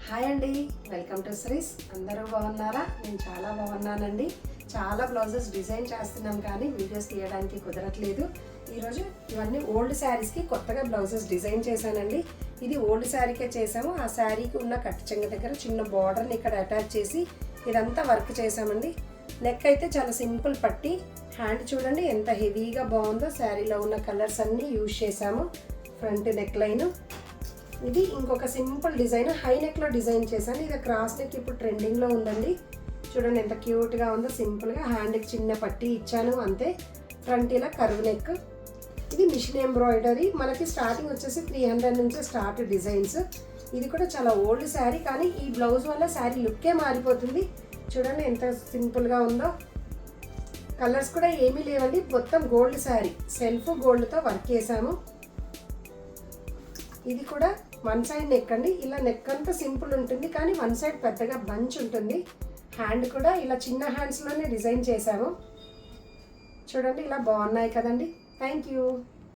Hi అండి, welcome to శ్రీస్. అందరూ బాగున్నారా? నేను చాలా బాగున్నానండి. చాలా బ్లౌజెస్ డిజైన్ చేస్తున్నాం కానీ వీడియోస్ తీయడానికి కుదరట్లేదు. ఈరోజు ఇవన్నీ ఓల్డ్ శారీస్కి కొత్తగా బ్లౌజెస్ డిజైన్ చేశానండి. ఇది ఓల్డ్ శారీకే చేసాము. ఆ శారీకి ఉన్న కట్ చెంగ దగ్గర చిన్న బార్డర్ని ఇక్కడ అటాచ్ చేసి ఇదంతా వర్క్ చేసామండి. నెక్ అయితే చాలా సింపుల్ పట్టి, హ్యాండ్ చూడండి ఎంత హెవీగా బాగుందో. శారీలో ఉన్న కలర్స్ అన్నీ యూజ్ చేసాము. ఫ్రంట్ నెక్ లైన్ ఇది ఇంకొక సింపుల్ డిజైన్, హై నెక్లో డిజైన్ చేశాను. ఇది క్రాస్ నెక్ ఇప్పుడు ట్రెండింగ్లో ఉందండి. చూడండి ఎంత క్యూట్గా ఉందో. సింపుల్గా హ్యాండ్కి చిన్న పట్టి ఇచ్చాను అంతే. ఫ్రంట్ ఇలా కర్వ్ నెక్. ఇది మిషన్ ఎంబ్రాయిడరీ. మనకి స్టార్టింగ్ వచ్చేసి 300 నుంచి స్టార్ట్ డిజైన్స్. ఇది కూడా చాలా ఓల్డ్ శారీ కానీ ఈ బ్లౌజ్ వల్ల శారీ లుక్కే మారిపోతుంది. చూడండి ఎంత సింపుల్గా ఉందో. కలర్స్ కూడా ఏమీ లేవండి, మొత్తం గోల్డ్ శారీ. సెల్ఫ్ గోల్డ్తో వర్క్ చేసాము. ఇది కూడా వన్ సైడ్ నెక్ అండి. ఇలా నెక్ అంతా సింపుల్ ఉంటుంది కానీ వన్ సైడ్ పెద్దగా బంచ్ ఉంటుంది. హ్యాండ్ కూడా ఇలా చిన్న హ్యాండ్స్లోనే డిజైన్ చేసాము. చూడండి ఇలా బాగున్నాయి కదండి. Thank you.